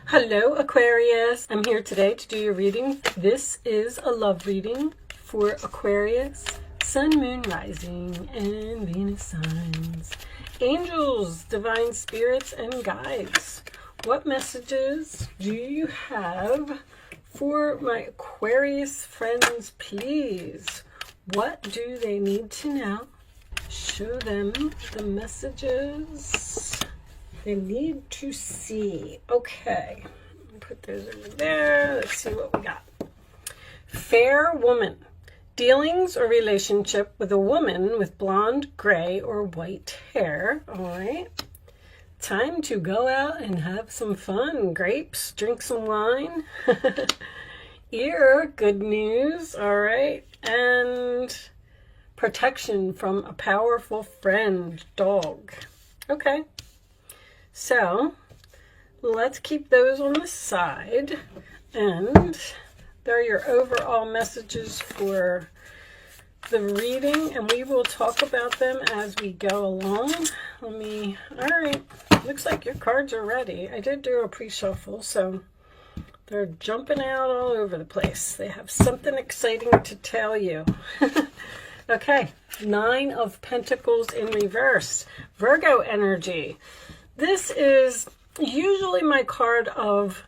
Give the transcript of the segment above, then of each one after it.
Hello Aquarius, I'm here today to do your reading. This is a love reading for Aquarius, Sun, Moon, Rising, and Venus signs. Angels, divine spirits, and guides. What messages do you have for my Aquarius friends, please? What do they need to know? Show them the messages they need to see. Okay, put those over there. Let's see what we got. Fair woman. Dealings or relationship with a woman with blonde, gray, or white hair. All right. Time to go out and have some fun. Grapes, drink some wine. Ear, good news. All right. And protection from a powerful friend, dog. Okay. So let's keep those on the side, and there are your overall messages for the reading, and we will talk about them as we go along. All right, looks like your cards are ready. I did do a pre-shuffle, so they're jumping out all over the place. They have something exciting to tell you. Okay, 9 of Pentacles in reverse, Virgo energy. This is usually my card of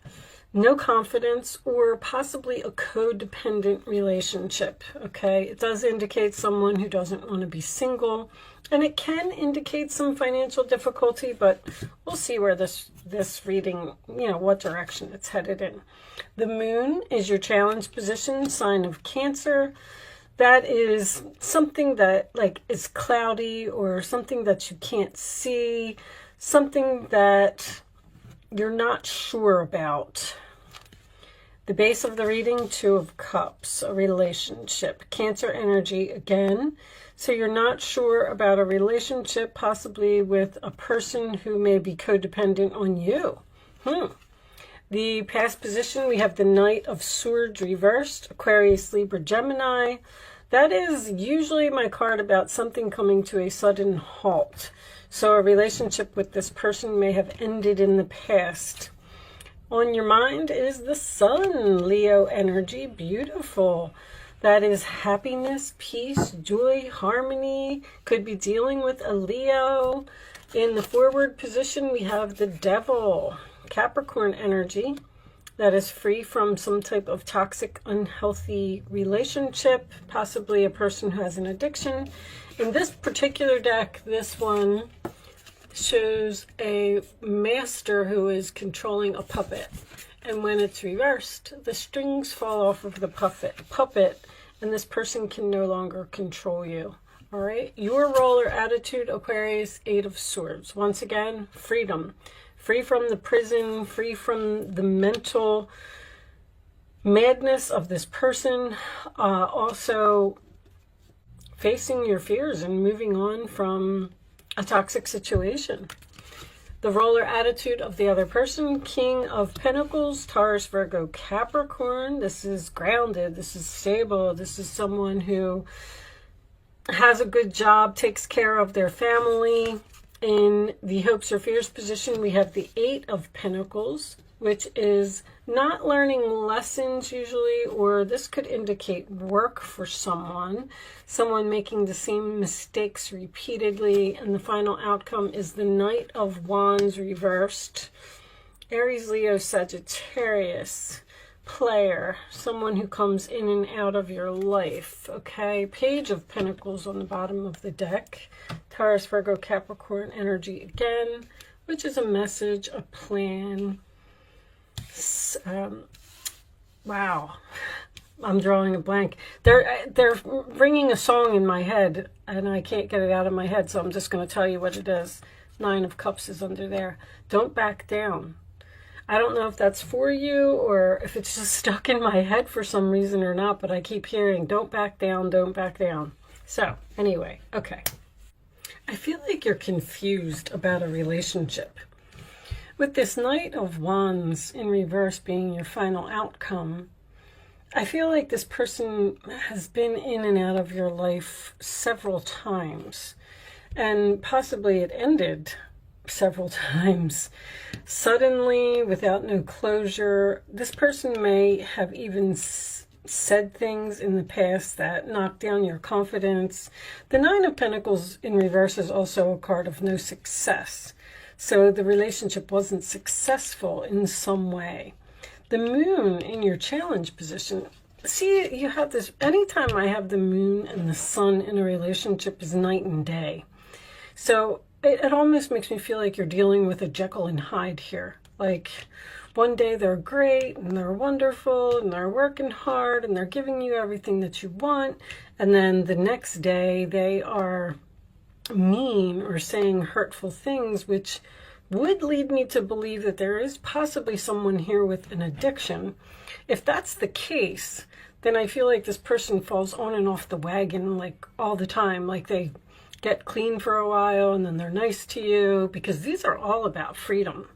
no confidence or possibly a codependent relationship, okay? It does indicate someone who doesn't want to be single, and it can indicate some financial difficulty, but we'll see where this reading, what direction it's headed in. The moon is your challenge position, sign of Cancer. That is something that is cloudy or something that you can't see, something that you're not sure about. The base of the reading, 2 of Cups, a relationship. Cancer energy again. So you're not sure about a relationship, possibly with a person who may be codependent on you. The past position, we have the Knight of Swords reversed, Aquarius, Libra, Gemini. That is usually my card about something coming to a sudden halt. So a relationship with this person may have ended in the past. On your mind is the Sun, Leo energy, beautiful. That is happiness, peace, joy, harmony. Could be dealing with a Leo. In the forward position, we have the Devil, Capricorn energy. That is free from some type of toxic, unhealthy relationship, possibly a person who has an addiction. In this particular deck, this one shows a master who is controlling a puppet. And when it's reversed, the strings fall off of the puppet, and this person can no longer control you. All right? Your role or attitude, Aquarius, 8 of Swords. Once again, freedom. Free from the prison, free from the mental madness of this person. Also facing your fears and moving on from a toxic situation. The role or attitude of the other person, King of Pentacles, Taurus, Virgo, Capricorn. This is grounded. This is stable. This is someone who has a good job, takes care of their family. In the hopes or fears position, we have the 8 of Pentacles, which is not learning lessons usually, or this could indicate work for someone making the same mistakes repeatedly, and the final outcome is the Knight of Wands reversed. Aries, Leo, Sagittarius, player, someone who comes in and out of your life, okay? Page of Pentacles on the bottom of the deck. Taurus, Virgo, Capricorn energy again, which is a message, a plan. Wow, I'm drawing a blank. They're ringing a song in my head, and I can't get it out of my head, so I'm just going to tell you what it is. 9 of Cups is under there. Don't back down. I don't know if that's for you or if it's just stuck in my head for some reason or not, but I keep hearing, don't back down, don't back down. So anyway, okay. I feel like you're confused about a relationship. With this Knight of Wands in reverse being your final outcome, I feel like this person has been in and out of your life several times, and possibly it ended several times. Suddenly, without no closure, this person may have even said things in the past that knocked down your confidence. The Nine of Pentacles in reverse is also a card of no success. So the relationship wasn't successful in some way. The Moon in your challenge position. See, you have this, anytime I have the Moon and the Sun in a relationship is night and day. So it almost makes me feel like you're dealing with a Jekyll and Hyde here. Like, one day they're great and they're wonderful and they're working hard and they're giving you everything that you want. And then the next day they are mean or saying hurtful things, which would lead me to believe that there is possibly someone here with an addiction. If that's the case, then I feel like this person falls on and off the wagon like all the time. Like they get clean for a while and then they're nice to you, because these are all about freedom.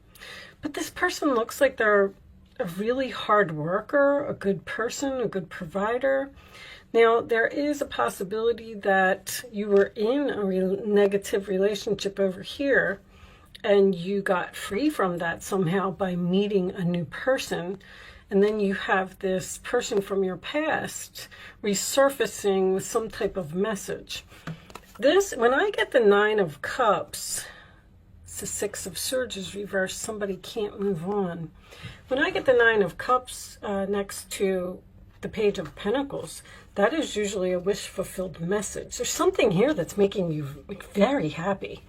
But this person looks like they're a really hard worker, a good person, a good provider. Now, there is a possibility that you were in a negative relationship over here and you got free from that somehow by meeting a new person. And then you have this person from your past resurfacing with some type of message. This, when I get the Nine of Cups, it's the Six of Swords is reversed. Somebody can't move on. When I get the Nine of Cups next to the Page of Pentacles, that is usually a wish-fulfilled message. There's something here that's making you very happy.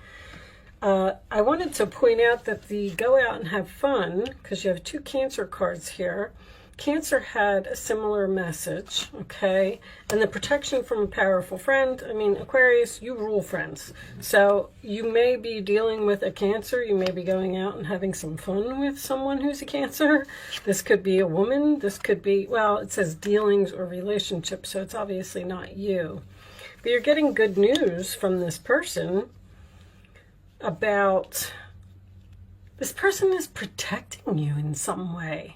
I wanted to point out that the go out and have fun, because you have two Cancer cards here. Cancer had a similar message, okay? And the protection from a powerful friend. I mean, Aquarius, you rule friends. So you may be dealing with a Cancer. You may be going out and having some fun with someone who's a Cancer. This could be a woman. This could be, well, it says dealings or relationships, so it's obviously not you. But you're getting good news from this person about, this person is protecting you in some way.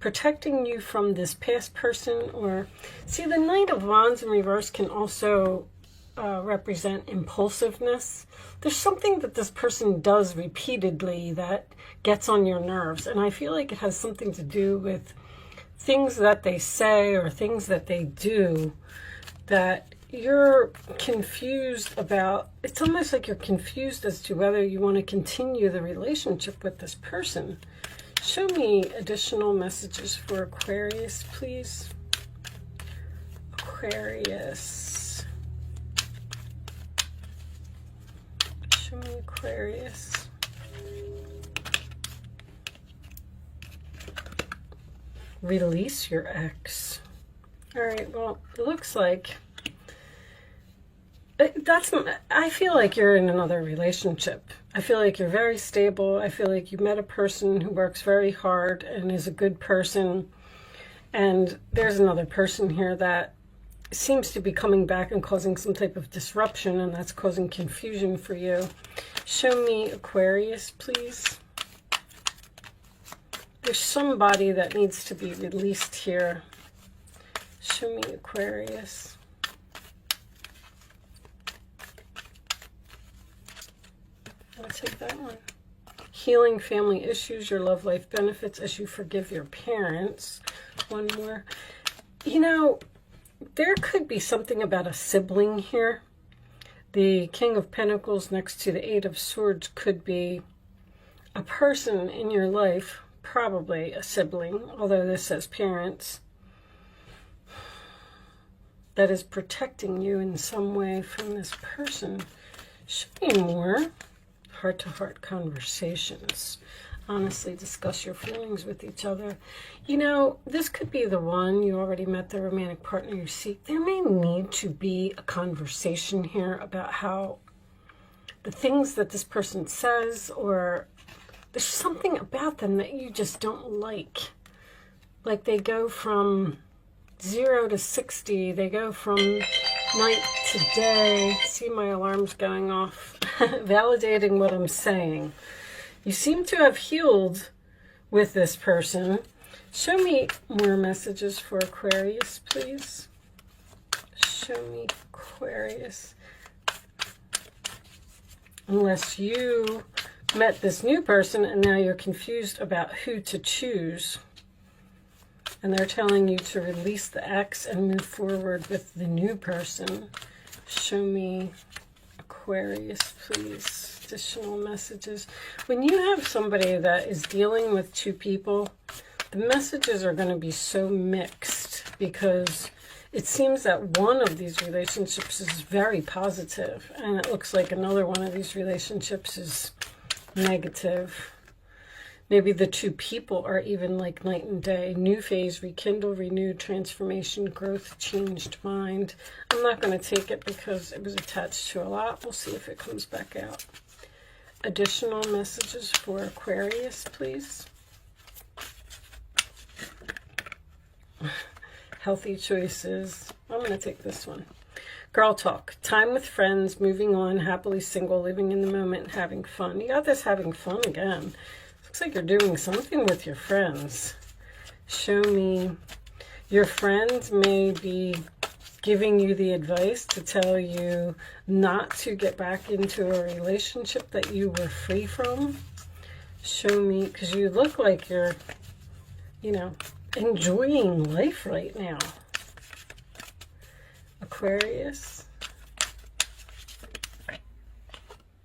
Protecting you from this past person. Or see, the Knight of Wands in reverse can also represent impulsiveness. There's something that this person does repeatedly that gets on your nerves, and I feel like it has something to do with things that they say or things that they do that you're confused about. It's almost like you're confused as to whether you want to continue the relationship with this person. Show me additional messages for Aquarius, please. Aquarius. Show me Aquarius. Release your ex. All right, well, it looks like I feel like you're in another relationship. I feel like you're very stable. I feel like you met a person who works very hard and is a good person. And there's another person here that seems to be coming back and causing some type of disruption, and that's causing confusion for you. Show me Aquarius, please. There's somebody that needs to be released here. Show me Aquarius. I'll take that one. Healing family issues, your love life benefits as you forgive your parents. One more. You know, there could be something about a sibling here. The King of Pentacles next to the Eight of Swords could be a person in your life, probably a sibling, although this says parents, that is protecting you in some way from this person. Show me more. Heart-to-heart conversations. Honestly, discuss your feelings with each other. You know, this could be the one. You already met the romantic partner you seek. There may need to be a conversation here about how the things that this person says, or there's something about them that you just don't like. Like they go from 0 to 60. They go from night to day. See, my alarm's going off. Validating what I'm saying. You seem to have healed with this person. Show me more messages for Aquarius, please. Show me Aquarius. Unless you met this new person and now you're confused about who to choose. And they're telling you to release the ex and move forward with the new person. Show me, Aquarius, please. Additional messages. When you have somebody that is dealing with two people, the messages are going to be so mixed because it seems that one of these relationships is very positive and it looks like another one of these relationships is negative. Maybe the two people are even like night and day. New phase, rekindle, renewed, transformation, growth, changed mind. I'm not going to take it because it was attached to a lot. We'll see if it comes back out. Additional messages for Aquarius, please. Healthy choices. I'm going to take this one. Girl talk. Time with friends, moving on, happily single, living in the moment, having fun. You got this having fun again. Looks like you're doing something with your friends. Show me. Your friends may be giving you the advice to tell you not to get back into a relationship that you were free from. Show me, because you look like you're, you know, enjoying life right now. Aquarius.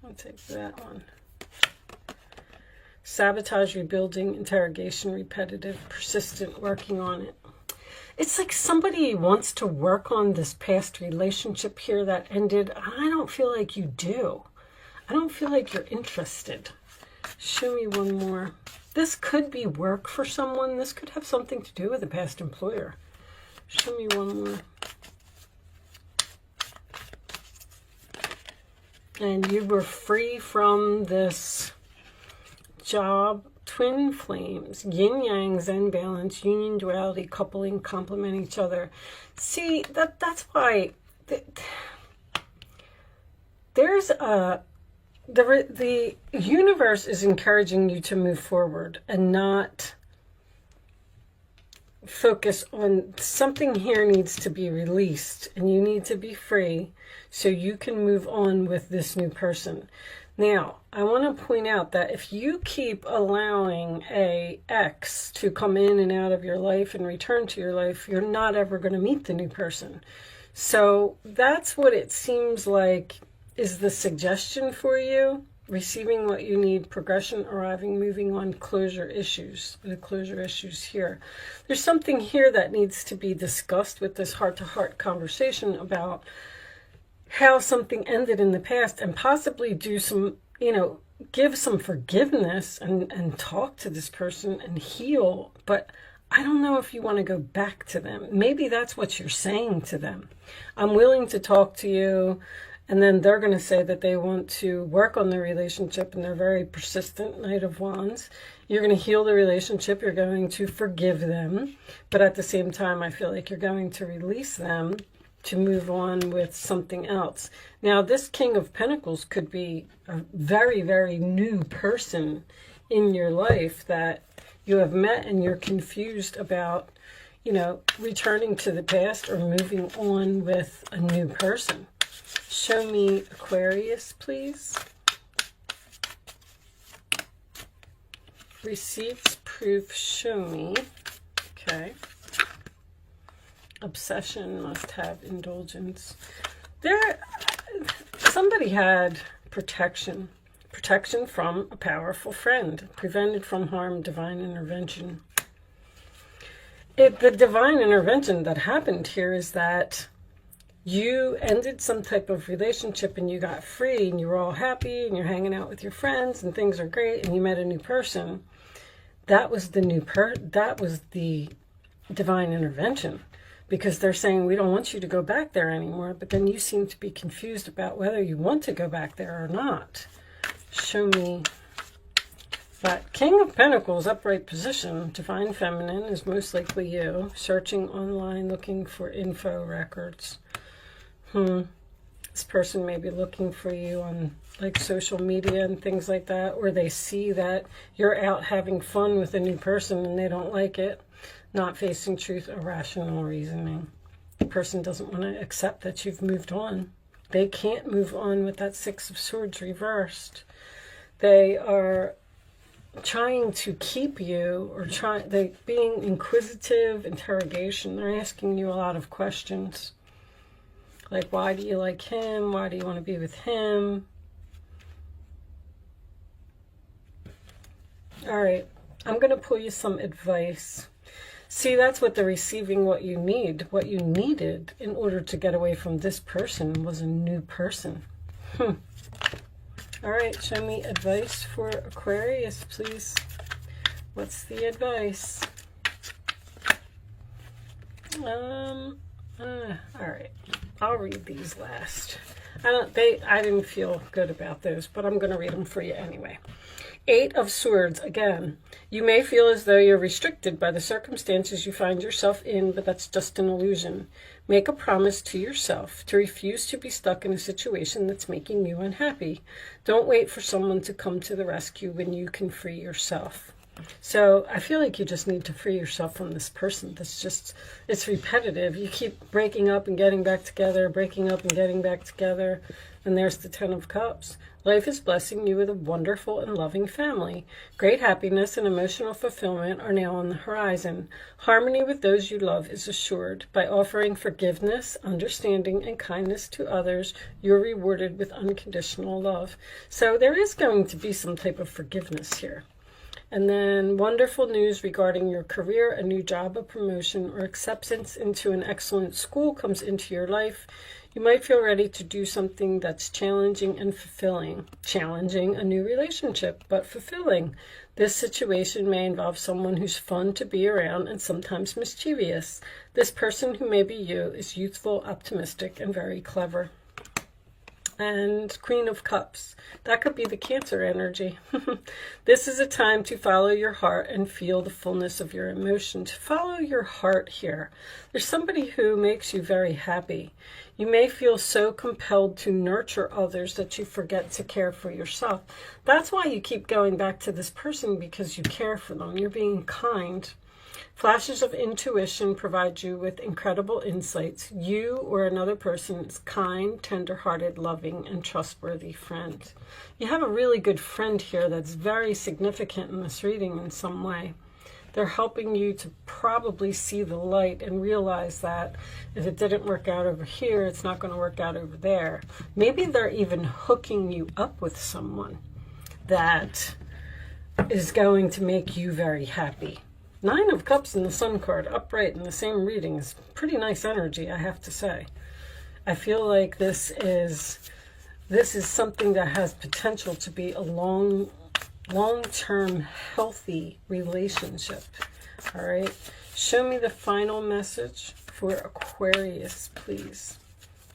I'll take that one. Sabotage, rebuilding, interrogation, repetitive, persistent, working on it. It's like somebody wants to work on this past relationship here that ended. I don't feel like you do. I don't feel like you're interested. Show me one more. This could be work for someone. This could have something to do with a past employer. Show me one more. And you were free from this job. Twin flames, yin yang, zen balance, union, duality, coupling, complement each other. See, that's why there's the universe is encouraging you to move forward and not focus on something. Here needs to be released and you need to be free so you can move on with this new person. Now, I want to point out that if you keep allowing a ex to come in and out of your life and return to your life, you're not ever going to meet the new person. So that's what it seems like is the suggestion for you. Receiving what you need, progression, arriving, moving on, closure issues. The closure issues here. There's something here that needs to be discussed with this heart-to-heart conversation about how something ended in the past and possibly do some, you know, give some forgiveness and talk to this person and heal. But I don't know if you want to go back to them. Maybe that's what you're saying to them. I'm willing to talk to you. And then they're going to say that they want to work on the relationship and they're very persistent, Knight of Wands. You're going to heal the relationship. You're going to forgive them. But at the same time, I feel like you're going to release them to move on with something else. Now, this King of Pentacles could be a very, very new person in your life that you have met and you're confused about, you know, returning to the past or moving on with a new person. Show me Aquarius, please. Receipts, proof, show me. Okay. Obsession, must have indulgence. Somebody had protection. Protection from a powerful friend. Prevented from harm, divine intervention. The divine intervention that happened here is that you ended some type of relationship and you got free and you were all happy and you're hanging out with your friends and things are great and you met a new person. That was the divine intervention, because they're saying we don't want you to go back there anymore, but then you seem to be confused about whether you want to go back there or not. Show me that King of Pentacles, upright position, divine feminine is most likely you, searching online looking for info records. This person may be looking for you on like social media and things like that, or they see that you're out having fun with a new person and they don't like it. Not facing truth or rational reasoning. The person doesn't want to accept that you've moved on. They can't move on with that Six of Swords reversed. They are trying to keep you, or they're being inquisitive, interrogation. They're asking you a lot of questions. Like, why do you like him? Why do you want to be with him? All right, I'm going to pull you some advice. See, that's what they're receiving, what you need. What you needed in order to get away from this person was a new person. All right, show me advice for Aquarius, please. What's the advice? All right, I'll read these last. I didn't feel good about those, but I'm going to read them for you anyway. 8 of Swords, again. You may feel as though you're restricted by the circumstances you find yourself in, but that's just an illusion. Make a promise to yourself to refuse to be stuck in a situation that's making you unhappy. Don't wait for someone to come to the rescue when you can free yourself. So I feel like you just need to free yourself from this person. It's repetitive. You keep breaking up and getting back together, breaking up and getting back together. And there's the 10 of Cups. Life is blessing you with a wonderful and loving family. Great happiness and emotional fulfillment are now on the horizon. Harmony with those you love is assured. By offering forgiveness, understanding, and kindness to others, you're rewarded with unconditional love. So there is going to be some type of forgiveness here. And then wonderful news regarding your career, a new job, a promotion, or acceptance into an excellent school comes into your life. You might feel ready to do something that's challenging and fulfilling. Challenging, a new relationship, but fulfilling. This situation may involve someone who's fun to be around and sometimes mischievous. This person, who may be you, is youthful, optimistic, and very clever. And Queen of Cups. That could be the Cancer energy. This is a time to follow your heart and feel the fullness of your emotion. To follow your heart here. There's somebody who makes you very happy. You may feel so compelled to nurture others that you forget to care for yourself. That's why you keep going back to this person, because you care for them. You're being kind. Flashes of intuition provide you with incredible insights. You or another person is kind, tender-hearted, loving, and trustworthy friend. You have a really good friend here that's very significant in this reading in some way. They're helping you to probably see the light and realize that if it didn't work out over here, it's not going to work out over there. Maybe they're even hooking you up with someone that is going to make you very happy. 9 of Cups and the Sun card upright in the same reading is pretty nice energy, I have to say. I feel like this is something that has potential to be a long-term healthy relationship. All right, show me the final message for Aquarius, please.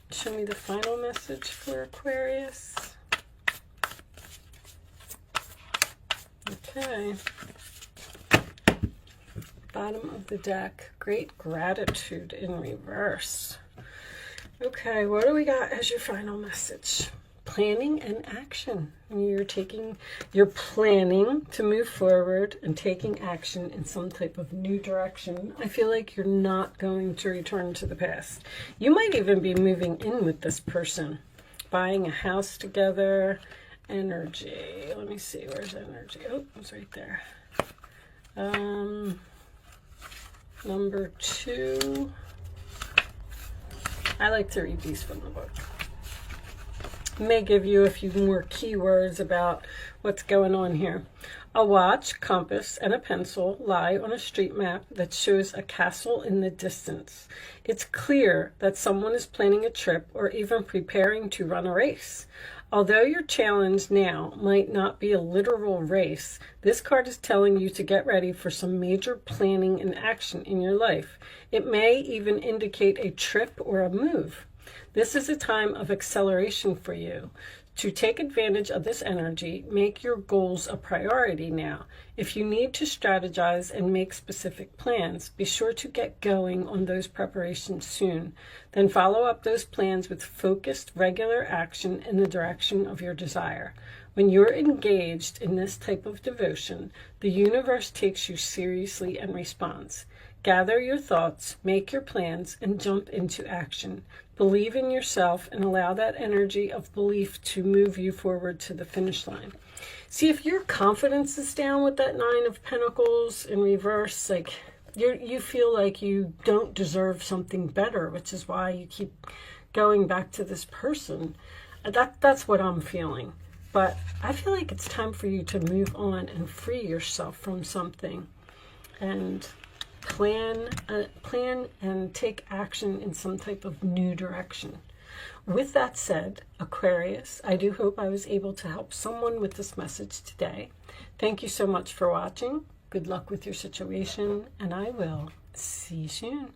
Show me the final message for Aquarius. Okay. Bottom of the deck, Great Gratitude in reverse. Okay, what do we got as your final message? Planning and action. You're planning to move forward and taking action in some type of new direction. I feel like you're not going to return to the past. You might even be moving in with this person, buying a house together. Energy. Let me see, where's energy? Oh, it's right there. Number 2. I like to read these from the book. It may give you a few more keywords about what's going on here. A watch, compass, and a pencil lie on a street map that shows a castle in the distance. It's clear that someone is planning a trip or even preparing to run a race. Although your challenge now might not be a literal race, this card is telling you to get ready for some major planning and action in your life. It may even indicate a trip or a move. This is a time of acceleration for you. To take advantage of this energy, make your goals a priority now. If you need to strategize and make specific plans, be sure to get going on those preparations soon. Then follow up those plans with focused, regular action in the direction of your desire. When you're engaged in this type of devotion, the universe takes you seriously and responds. Gather your thoughts, make your plans, and jump into action. Believe in yourself and allow that energy of belief to move you forward to the finish line. See, if your confidence is down with that Nine of Pentacles in reverse, like you feel like you don't deserve something better, which is why you keep going back to this person. That's what I'm feeling. But I feel like it's time for you to move on and free yourself from something and plan and take action in some type of new direction. With that said, Aquarius, I do hope I was able to help someone with this message today. Thank you so much for watching. Good luck with your situation, and I will see you soon.